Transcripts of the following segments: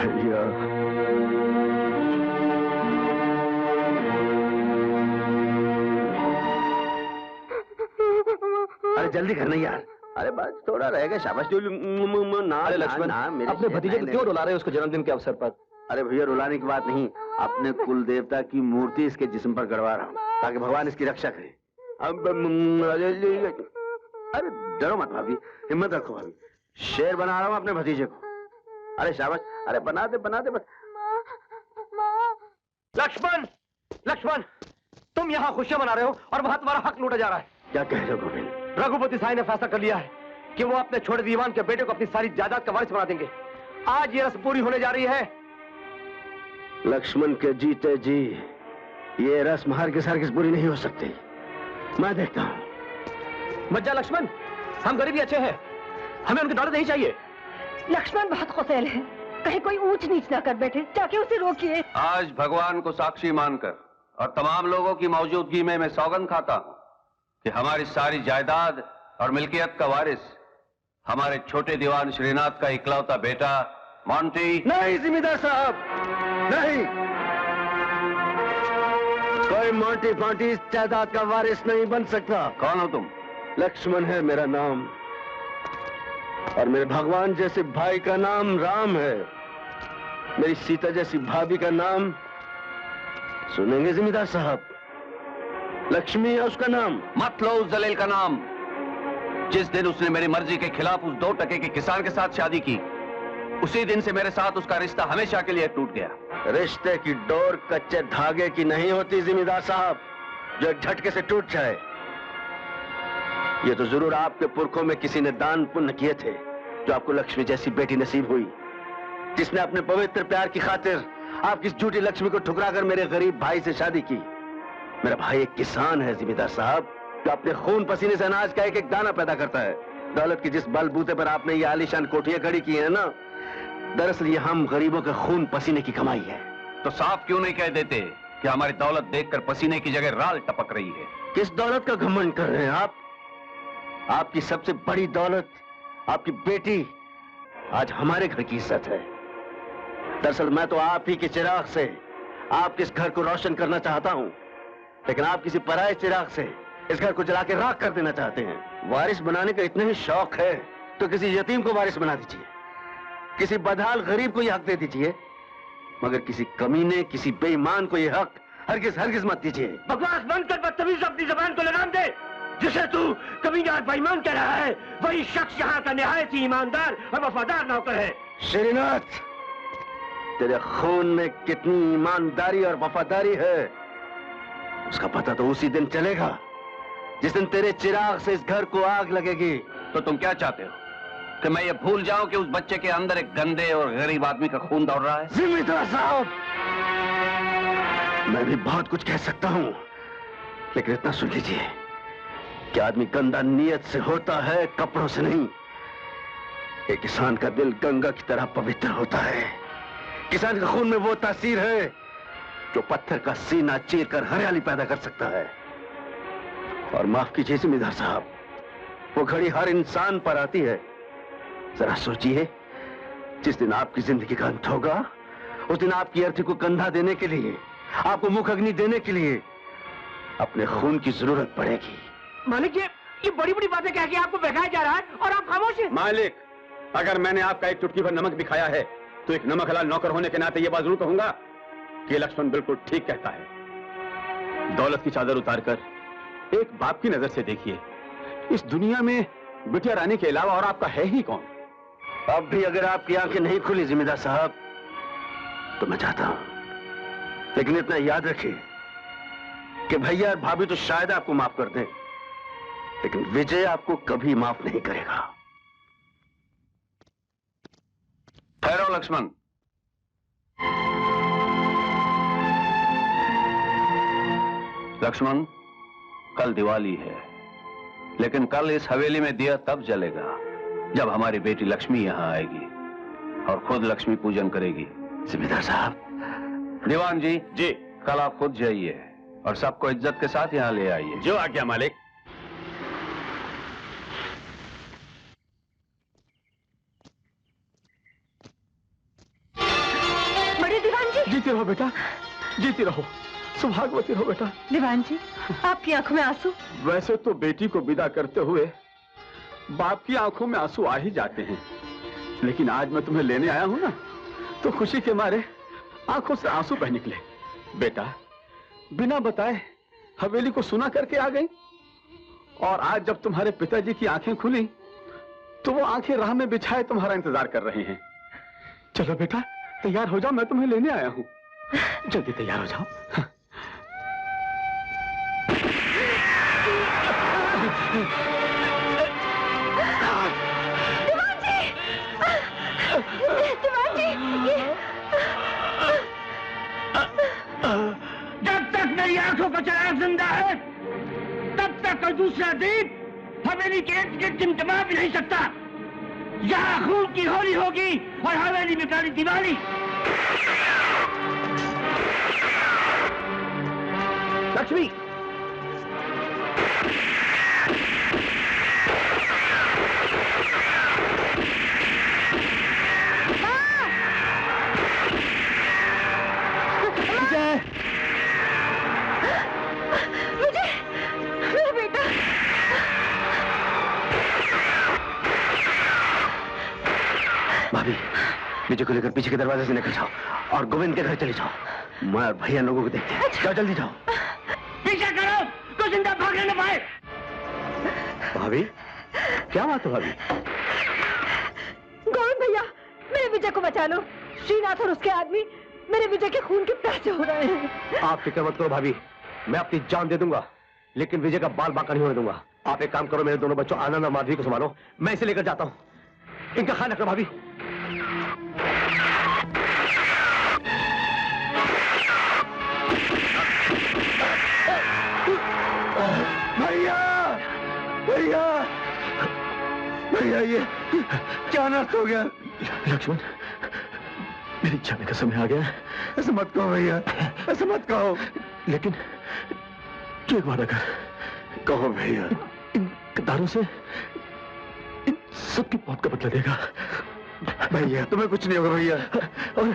भैया अरे जल्दी करना यार। अरे बस थोड़ा रह गया, शाबाश। अरे लक्ष्मण, अपने भतीजे को क्यों रुला रहे हो उसको जन्मदिन के अवसर पर? अरे भैया रुलाने की बात नहीं, अपने कुल देवता की मूर्ति इसके जिस्म पर गड़वा रहा हूँ ताकि भगवान इसकी रक्षा करे। अब अरे डरो मत भाभी, हिम्मत रखो भाभी, शेर बना रहा हूँ अपने भतीजे को। अरे शाबाश, अरे बना दे बस। लक्ष्मण, लक्ष्मण, तुम यहाँ खुशियां मना रहे हो और वहां तुम्हारा हक लूटा जा रहा है। क्या कह रहे हो गोविंद? रघुपति साई ने फैसला कर लिया है कि वो अपने छोटे दीवान के बेटे को अपनी सारी जायदाद का वारिस बना देंगे। आज ये रस्म पूरी होने जा रही है। लक्ष्मण के जीते जी ये रस्म हरगिज पूरी नहीं हो सकती। मैं देखता हूँ। मत जा लक्ष्मण, हम गरीबी अच्छे हैं, हमें उनकी दौलत नहीं चाहिए। लक्ष्मण बहुत खुशहाल है, कहीं कोई ऊंच नीच ना कर बैठे, जाके उसे रोकिए। आज भगवान को साक्षी मानकर और तमाम लोगों की मौजूदगी में मैं सौगंध खाता हूं कि हमारी सारी जायदाद और मिल्कियत का वारिस हमारे छोटे दीवान श्रीनाथ का इकलौता बेटा मोंटी। नहीं जिम्मेदार साहब, नहीं, कोई मोंटी फांटी इस जायदाद का वारिस नहीं बन सकता। कौन हो तुम? लक्ष्मण है मेरा नाम और मेरे भगवान जैसे भाई का नाम राम है। मेरी सीता जैसी भाभी का नाम सुनेंगे जिम्मेदार साहब? लक्ष्मी है उसका नाम। मत लो उस जलील का नाम। जिस दिन उसने मेरी मर्जी के खिलाफ उस 2 टके के किसान के साथ शादी की, उसी दिन से मेरे साथ उसका रिश्ता हमेशा के लिए टूट गया। रिश्ते की डोर कच्चे धागे की नहीं होती जिम्मेदार साहब, जो एक झटके से टूट जाए। ये तो जरूर आपके पुरखों में किसी ने दान पुण्य किए थे, जो आपको लक्ष्मी जैसी बेटी नसीब हुई, जिसने अपने पवित्र प्यार की खातिर आपकी झूठी लक्ष्मी को ठुकराकर मेरे गरीब भाई से शादी की। मेरा भाई एक किसान है जिम्मेदार साहब, जो अपने खून पसीने से अनाज का एक एक दाना पैदा करता है। दौलत की जिस बलबूते पर आपने ये आलीशान कोठियां खड़ी की है ना, दरअसल ये हम गरीबों के खून पसीने की कमाई है। तो साफ क्यों नहीं कह देते कि हमारी दौलत देखकर पसीने की जगह राल टपक रही है? किस दौलत का घमंड कर रहे हैं आप? आपकी सबसे बड़ी दौलत आपकी बेटी आज हमारे घर की इज्जत है। दरअसल मैं तो आप ही के चिराग से आपके इस घर को रोशन करना चाहता हूं, लेकिन आप किसी पराये चिराग से इस घर को जला के राख कर देना चाहते हैं। वारिस बनाने का इतना ही शौक है तो किसी यतीम को वारिस बना दीजिए, किसी बदहाल गरीब को यह हक दे दीजिए, मगर किसी कमीने, किसी बेईमान को यह हक हरगिज मत दीजिए। बकवास बंद कर, बदतमीज अपनी जबान को लगाम दे। जिसे तू कमीना और बेईमान कह रहा है, वही शख्स यहाँ का निहायत ही ईमानदार और वफादार नौकर है। श्रीनाथ, तेरे खून में कितनी ईमानदारी और वफादारी है उसका पता तो उसी दिन चलेगा जिस दिन तेरे चिराग से इस घर को आग लगेगी। तो तुम क्या चाहते हो कि मैं ये भूल जाऊं कि उस बच्चे के अंदर एक गंदे और गरीब आदमी का खून दौड़ रहा है? जिम्मेदार साहब, मैं भी बहुत कुछ कह सकता हूं, लेकिन इतना सुन लीजिए कि आदमी गंदा नीयत से होता है, कपड़ों से नहीं। एक किसान का दिल गंगा की तरह पवित्र होता है। किसान के खून में वो तासीर है जो पत्थर का सीना चीर कर हरियाली पैदा कर सकता है। और माफ कीजिए जिम्मेदार साहब, वो घड़ी हर इंसान पर आती है। जरा सोचिए, जिस दिन आपकी जिंदगी का अंत होगा, उस दिन आपकी अर्थी को कंधा देने के लिए, आपको मुख अग्नि देने के लिए अपने खून की जरूरत पड़ेगी। मालिक, ये बड़ी बड़ी बातें कह के आपको बहकाया जा रहा है और आप खामोश हैं। मालिक, अगर मैंने आपका एक चुटकी भर नमक भी खाया है तो एक नमक हलाल नौकर होने के नाते यह बात जरूर कहूंगा कि लक्ष्मण बिल्कुल ठीक कहता है। दौलत की चादर उतारकर एक बाप की नजर से देखिए, इस दुनिया में बिटिया रानी के अलावा और आपका है ही कौन? अब भी अगर आपकी आंखें नहीं खुली जिम्मेदार साहब, तो मैं चाहता हूं, लेकिन इतना याद रखिए कि भैया और भाभी तो शायद आपको माफ कर दें, लेकिन विजय आपको कभी माफ नहीं करेगा। ठहरो लक्ष्मण, लक्ष्मण, कल दिवाली है, लेकिन कल इस हवेली में दिया तब जलेगा जब हमारी बेटी लक्ष्मी यहां आएगी और खुद लक्ष्मी पूजन करेगी। जिम्मेदार साहब। दीवान जी, कल आप खुद जाइए और सबको इज्जत के साथ यहां ले आइए। जो आज्ञा मालिक। जीती रहो बेटा, जीती रहो, सुभागवती रहो बेटा। दीवान जी, आपकी आंखों में आंसू? वैसे तो बेटी को विदा करते हुए बाप की आंखों में आंसू आ ही जाते हैं, लेकिन आज मैं तुम्हें लेने आया हूं ना, तो खुशी के मारे आंखों से आंसू बह निकले। बेटा, बिना बताए हवेली को सुना करके आ गई, और आज जब तुम्हारे पिताजी की आंखें खुली तो वो आंखें राह में बिछाए तुम्हारा इंतजार कर रहे हैं। चलो बेटा, तैयार हो जाओ, मैं तुम्हें लेने आया हूं। जल्दी तैयार हो जाओ। दीवान जी, जब तक मेरी आंखों का चिराग जिंदा है तब तक कोई दूसरा दीप हवेली के इर्द गिर्द टिमटिमा भी नहीं सकता। यहाँ खून की होली होगी और हवेली में काली दिवाली। लक्ष्मी, भाभी, विजय को लेकर पीछे के दरवाजे से निकल जाओ और गोविंद के घर चले जाओ। मैं और भैया लोगों को देखते हैं। जाओ, जल्दी जाओ। पीछे करो, कोई जिंदा भागने न पाए। भाभी, क्या बात है भाभी? गोविंद भैया, मेरे विजय को बचा लो। श्रीनाथ और उसके आदमी मेरे विजय के खून के प्यासे हो रहे हैं। आप फिक्र मत करो भाभी, मैं अपनी जान दे दूंगा, लेकिन विजय का बाल बांका नहीं होने दूंगा। आप एक काम करो, मेरे दोनों बच्चों आनंद और माधवी को संभालो, मैं इसे लेकर जाता हूँ। इनका ख्याल रखो भाभी। भैया, भैया, भैया, ये क्या नष्ट हो गया? लक्ष्मण, मेरी जाने का समय आ गया। ऐसा मत कहो भैया, ऐसा मत कहो। लेकिन तू एक वादा कर। कहो भैया। इन गद्दारों से इन सबकी मौत का बदला देगा। भैया, तुम्हें कुछ नहीं होगा भैया। और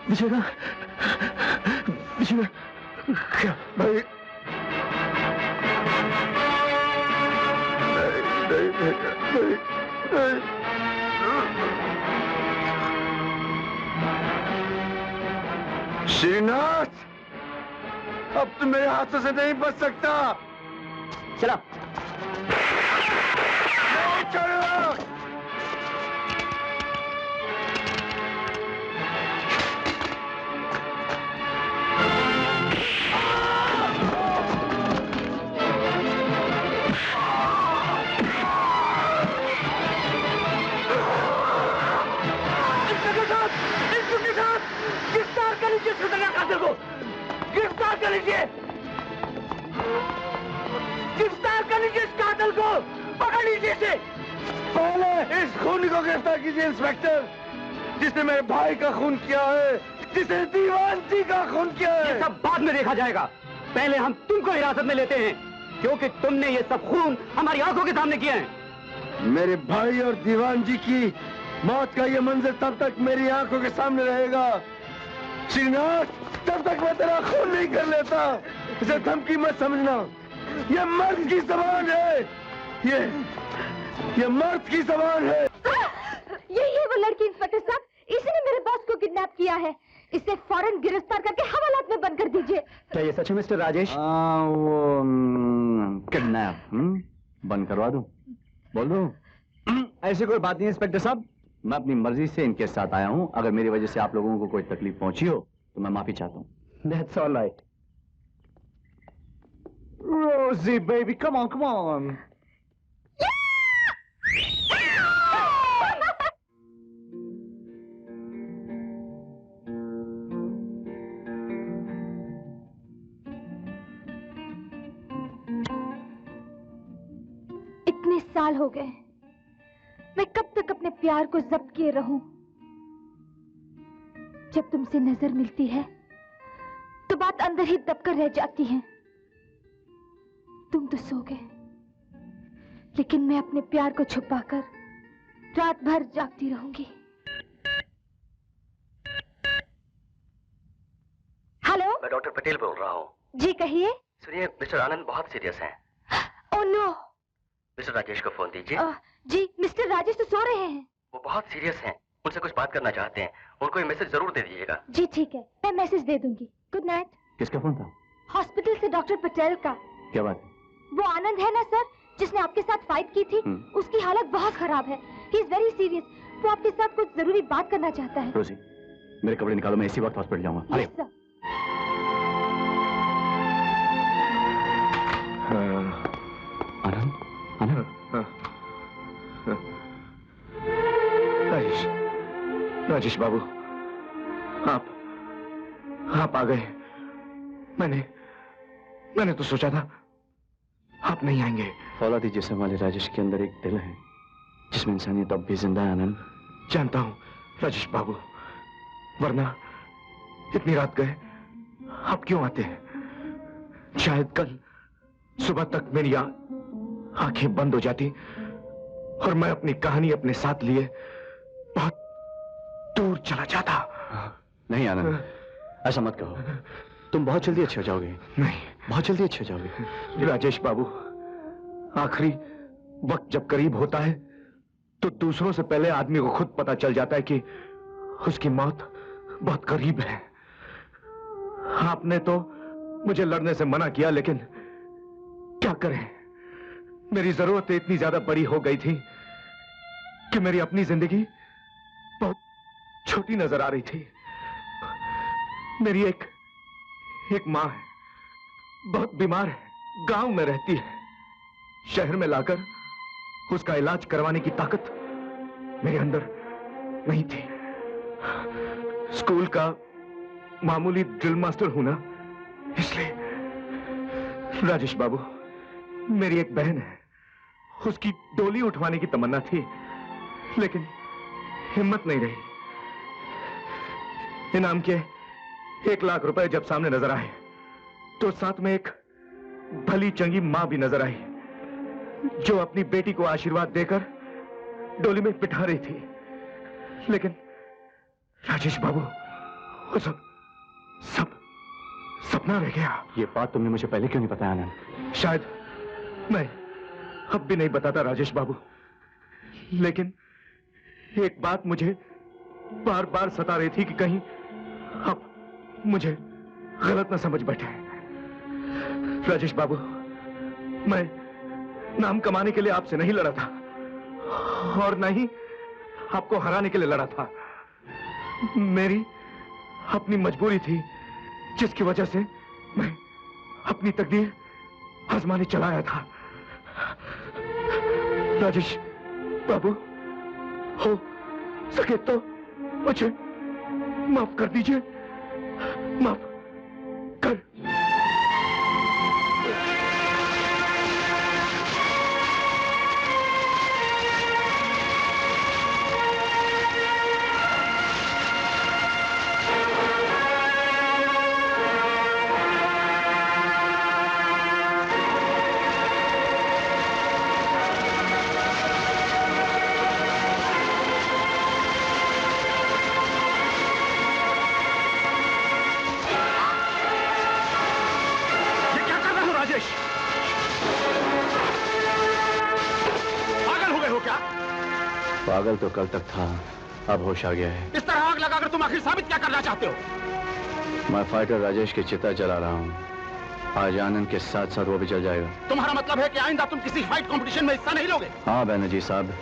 विजय का क्या भाई? नहीं। श्रीनाथ, अब तुम मेरे हाथों से नहीं बच सकता। चला। छोड़ो। गिरफ्तार कर लीजिए खतरनाक कातिल को। गिरफ्तार कर लीजिए, गिरफ्तार कर लीजिए इस कातिल को। पकड़ लीजिए इसे। पहले इस खूनी को गिरफ्तार कीजिए इंस्पेक्टर, जिसने मेरे भाई का खून किया है, जिसने दीवान जी का खून किया है। ये सब बाद में देखा जाएगा। पहले हम तुमको हिरासत में लेते हैं, क्योंकि तुमने ये सब खून हमारी आंखों के सामने किया है। मेरे भाई और दीवान जी की मौत का ये मंजर तब तक मेरी आंखों के सामने रहेगा। श्रीनाथ, तब तक मैं तेरा खून नहीं कर लेता। इसे धमकी मत समझना, ये मर्द की जबान है। ये मर्द की जबान है। यही है वो लड़की इंस्पेक्टर साहब, इसी ने मेरे बॉस को किडनैप किया है। इसे फौरन गिरफ्तार करके हवालात में बंद कर दीजिए। क्या ये सच है मिस्टर राजेश? वो किडनैप बंद करवा दूं? बोल दूं? ऐसी कोई बात नहीं इंस्पेक्टर साहब, मैं अपनी मर्जी से इनके साथ आया हूं। अगर मेरी वजह से आप लोगों को कोई तकलीफ पहुंची हो तो मैं माफी चाहता हूं। That's all right. Rosie baby, come on, come on. इतने साल हो गए, मैं कब तक अपने प्यार को जब्त किए रहूं? जब तुमसे नजर मिलती है तो बात अंदर ही दबकर रह जाती है। तुम तो सो गए, लेकिन मैं अपने प्यार को छुपाकर रात भर जागती रहूंगी। डॉक्टर पटेल बोल रहा हूँ। जी कहिए। सुनिए, मिस्टर आनंद बहुत सीरियस हैं। Oh no. मिस्टर राजेश को फोन दीजिए। जी, मिस्टर राजेश तो सो रहे हैं। वो बहुत सीरियस हैं, उनसे कुछ बात करना चाहते हैं। उनको ये मैसेज जरूर दे दीजिएगा। जी ठीक है, मैं मैसेज दे दूंगी। Good night. किसका फोन था? हॉस्पिटल से डॉक्टर पटेल का। क्या बात है? वो आनंद है ना सर, जिसने आपके साथ फाइट की थी, उसकी हालत बहुत खराब है। He is very serious. वो आपके साथ कुछ जरूरी बात करना चाहता है। रोजी, मेरे कपड़े निकालो, मैं इसी वक्त हॉस्पिटल जाऊंगा। Yes sir. आनंद, आनंद। राजेश, राजेश बाबू, आप आ गए। मैंने तो सोचा था आप नहीं आएंगे। फौलादी जिस्म वाले राजेश के अंदर एक दिल है जिसमें इंसानियत अब भी जिंदा है। आनंद, जानता हूं राजेश बाबू, वरना इतनी रात गए आप क्यों आते हैं? शायद कल सुबह तक मेरी आंखें बंद हो जाती और मैं अपनी कहानी अपने साथ लिए बहुत दूर चला जाता। नहीं आनंद, ऐसा मत कहो। तुम बहुत जल्दी अच्छे हो जाओगे। नहीं, बहुत जल्दी अच्छे हो जाओगे। राजेश बाबू, आखिरी वक्त जब करीब होता है तो दूसरों से पहले आदमी को खुद पता चल जाता है कि उसकी मौत बहुत करीब है। आपने तो मुझे लड़ने से मना किया, लेकिन क्या करें, मेरी जरूरतें इतनी ज्यादा बड़ी हो गई थी कि मेरी अपनी जिंदगी बहुत छोटी नजर आ रही थी। मेरी एक माँ है, बहुत बीमार है, गांव में रहती है। शहर में लाकर उसका इलाज करवाने की ताकत मेरे अंदर नहीं थी। स्कूल का मामूली ड्रिल मास्टर हूं ना, इसलिए। राजेश बाबू, मेरी एक बहन है, उसकी डोली उठवाने की तमन्ना थी, लेकिन हिम्मत नहीं रही। इनाम के 1 लाख रुपए जब सामने नजर आए तो साथ में एक भली चंगी मां भी नजर आई, जो अपनी बेटी को आशीर्वाद देकर डोली में बिठा रही थी। लेकिन राजेश बाबू, वो सब सपना रह गया। ये बात तुमने मुझे पहले क्यों नहीं बताया आनंद? शायद मैं अब भी नहीं बताता राजेश बाबू, लेकिन एक बात मुझे बार बार सता रही थी कि कहीं आप मुझे गलत ना समझ बैठे। राजेश बाबू, मैं नाम कमाने के लिए आपसे नहीं लड़ा था और न ही आपको हराने के लिए लड़ा था। मेरी अपनी मजबूरी थी, जिसकी वजह से मैं अपनी तकदीर आजमाने चला आया था। राजेश बाबू, हो सके तो मुझे माफ कर दीजिए, माफ कर। पागल तो कल तक था, अब होश आ गया है। इस तरह आग लगाकर तुम आखिर साबित क्या करना चाहते हो? मैं फाइटर राजेश की चिता जला रहा हूँ। आज आनंद के साथ साथ वो भी जल जाएगा। तुम्हारा मतलब है कि आइंदा तुम किसी फाइट कंपटीशन में हिस्सा नहीं लोगे? हाँ बैनर्जी साहब,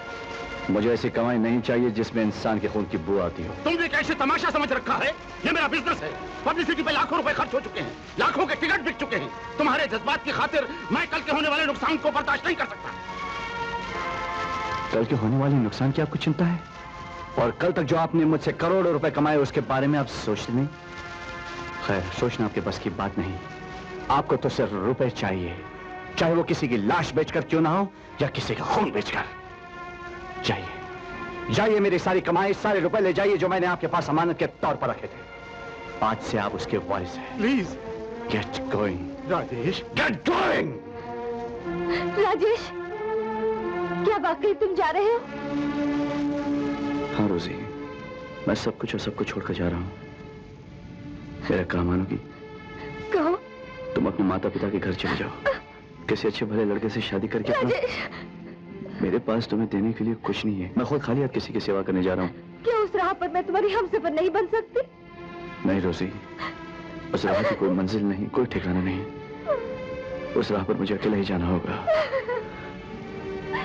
मुझे ऐसी कमाई नहीं चाहिए जिसमें इंसान के खून की बू आती हो। तुम भी कैसे तमाशा समझ रखा है? ये मेरा बिजनेस है। पब्लिसिटी पे लाखों रुपए खर्च हो चुके हैं, लाखों के टिकट बिक चुके हैं। तुम्हारे जज्बात की खातिर मैं कल के होने वाले नुकसान को बर्दाश्त नहीं कर सकता। कल के होने वाले नुकसान की आपको चिंता है? और कल तक जो आपने मुझसे करोड़ों रुपए कमाए उसके बारे में आप सोचते नहीं? खैर, सोचना आपके बस की बात नहीं। आपको तो सिर्फ रुपए चाहिए, चाहे वो किसी की लाश बेचकर क्यों ना हो या किसी का खून बेचकर। जाइए, जाइए, मेरी सारी कमाई, सारे रुपए ले जाइए जो मैंने आपके पास अमानत के तौर पर रखे थे। आज से आप उसके वारिस हैं। Please get going. Rajesh, get going. Rajesh, क्या वाकई तुम जा रहे हो? हाँ रोजी, मैं सब कुछ और सबको छोड़कर जा रहा हूँ। मेरा काम मानोगी? कहो। तुम अपने माता पिता के घर चले जाओ, किसी अच्छे भले लड़के से शादी करके मेरे पास तुम्हें देने के लिए कुछ नहीं है। मैं खुद खाली हाथ किसी की सेवा करने जा रहा हूँ। क्या उस राह पर मैं तुम्हारी हमसफर नहीं बन सकती? नहीं रोजी, उस राह की कोई मंजिल नहीं, कोई ठिकाना नहीं। उस राह पर मुझे अकेला ही जाना होगा।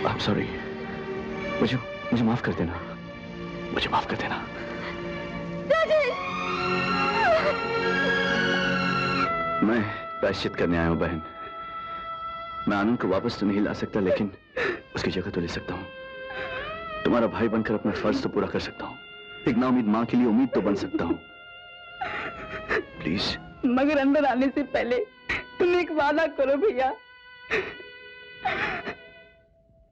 I'm sorry। मुझे माफ कर देना, मुझे माफ कर देना। मैं प्रायश्चित करने आया हूं बहन। मैं आनंद को वापस तो नहीं ला सकता, लेकिन उसकी जगह तो ले सकता हूं। तुम्हारा भाई बनकर अपना फर्ज तो पूरा कर सकता हूं। एक नाउम्मीद मां के लिए उम्मीद तो बन सकता हूं। प्लीज। मगर अंदर आने से पहले तुम एक वादा करो भैया।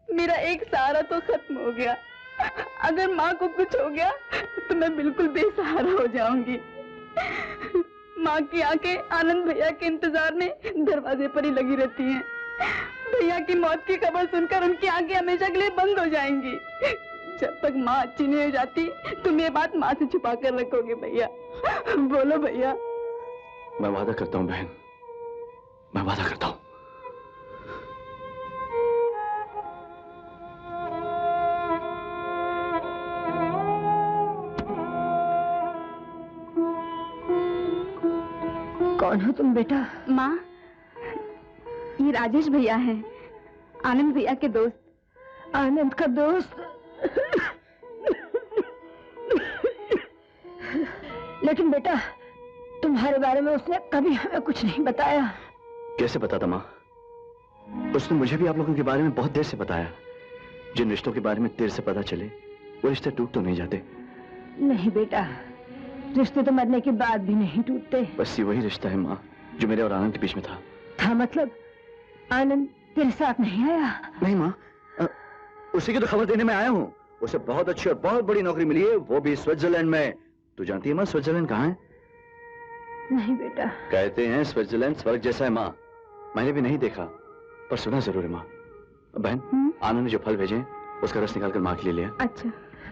मेरा एक सहारा तो खत्म हो गया। अगर माँ को कुछ हो गया तो मैं बिल्कुल बेसहारा हो जाऊंगी। माँ की आंखें आनंद भैया के इंतजार में दरवाजे पर ही लगी रहती हैं। भैया की मौत की खबर सुनकर उनकी आंखें हमेशा के लिए बंद हो जाएंगी। जब तक माँ अच्छी नहीं हो जाती तुम ये बात माँ से छुपा कर रखोगे भैया? बोलो भैया। मैं वादा करता हूँ बहन, मैं वादा करता हूँ। कौन हो तुम बेटा? माँ, ये राजेश भैया हैं, आनंद भैया के दोस्त। आनंद का दोस्त? लेकिन बेटा तुम्हारे बारे में उसने कभी हमें कुछ नहीं बताया। कैसे बताता माँ? उसने मुझे भी आप लोगों के बारे में बहुत देर से बताया। जिन रिश्तों के बारे में देर से पता चले वो रिश्ते टूट तो नहीं जाते। नहीं बेटा, रिश्ते तो मरने के बाद भी नहीं टूटते। बस ये वही रिश्ता है माँ जो मेरे और आनंद के बीच में था। मतलब आनंद तेरे साथ नहीं आया? नहीं माँ, उसी की तो खबर देने में आया हूँ। उसे बहुत अच्छी और बहुत बड़ी नौकरी मिली है, वो भी स्विट्जरलैंड में। तू जानती है माँ स्विट्जरलैंड कहाँ है? नहीं बेटा। कहते हैं स्विट्जरलैंड स्वर्ग जैसा है माँ। मैंने भी नहीं देखा पर सुना जरूर है माँ। बहन, आनंद ने जो फल भेजे उसका रस निकाल कर माँ के लिए लिया। अच्छा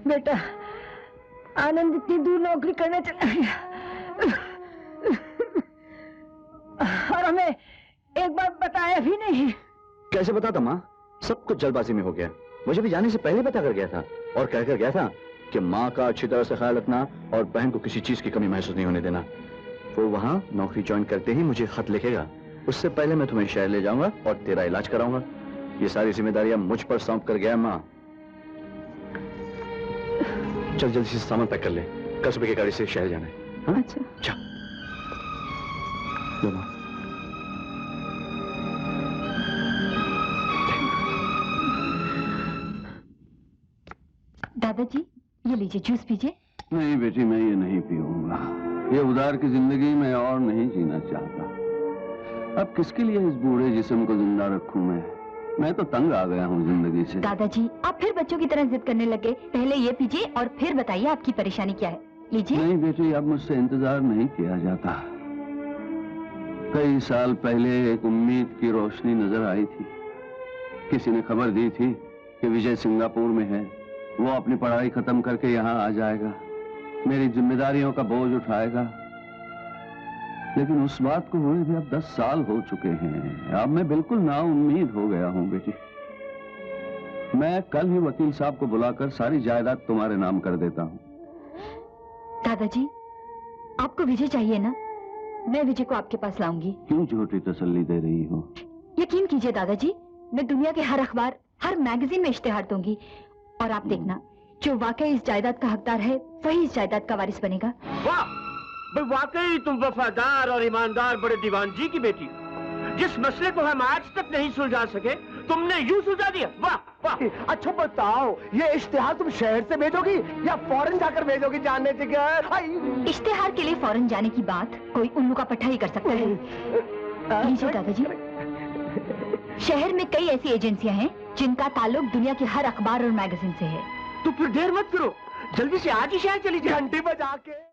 बेटा, आनंद इतनी दूर नौकरी करने चला गया और हमें एक बार बताया भी नहीं। कैसे बताता माँ? सब कुछ जल्दबाजी में हो गया। मुझे भी जाने से पहले बता कर गया था और कहकर गया था कि माँ का अच्छी तरह से ख्याल रखना और बहन को किसी चीज की कमी महसूस नहीं होने देना। वो वहाँ नौकरी ज्वाइन करते ही मुझे खत लिखेगा। उससे पहले मैं तुम्हें शहर ले जाऊंगा और तेरा इलाज कराऊंगा। ये सारी जिम्मेदारियां मुझ पर सौंप कर गया माँ। चल जल्दी से सामान पैक कर ले, कल सुबह की गाड़ी से शहर जाना है। हाँ? अच्छा। लो माँ। दादाजी ये लीजिए, जूस पीजिए। नहीं बेटी, मैं ये नहीं पीऊंगा। ये उधार की जिंदगी मैं और नहीं जीना चाहता। अब किसके लिए इस बूढ़े जिस्म को जिंदा रखूं मैं तो तंग आ गया हूँ जिंदगी से। दादाजी आप फिर बच्चों की तरह जिद करने लगे। पहले ये पीजिए और फिर बताइए आपकी परेशानी क्या है। लीजिए। नहीं बेटी, अब मुझसे इंतजार नहीं किया जाता। कई साल पहले एक उम्मीद की रोशनी नजर आई थी। किसी ने खबर दी थी कि विजय सिंगापुर में है, वो अपनी पढ़ाई खत्म करके यहाँ आ जाएगा, मेरी जिम्मेदारियों का बोझ उठाएगा। लेकिन उस बात को हुए भी अब 10 साल हो चुके हैं। अब मैं बिल्कुल नाउम्मीद हो गया हूँ बेटी। मैं कल ही वकील साहब को बुलाकर सारी जायदाद तुम्हारे नाम कर देता हूँ। दादाजी आपको विजय चाहिए ना? मैं विजय को आपके पास लाऊंगी। क्यों झूठी तसल्ली दे रही हो? यकीन कीजिए दादाजी, मैं दुनिया के हर अखबार, हर मैगजीन में इश्तेहार दूंगी और आप देखना, जो वाकई इस जायदाद का हकदार है वही इस जायदाद का वारिस बनेगा। वाह, वाकई तुम वफादार और ईमानदार बड़े दीवान जी की बेटी। जिस मसले को हम आज तक नहीं सुलझा सके तुमने यूं सुलझा दिया। वाह वाह। अच्छा बताओ, ये इश्तेहार तुम शहर से भेजोगी या फौरन जाकर भेजोगी जानने से क्या? इश्तेहार के लिए फौरन जाने की बात कोई उल्लू का पट्टा ही कर सकता है। लीजिए दादाजी, शहर में कई ऐसी एजेंसियां हैं जिनका ताल्लुक दुनिया के हर अखबार और मैगजीन से है। तो फिर देर मत करो, जल्दी से आज ही शहर चली जाए। घंटी बजा के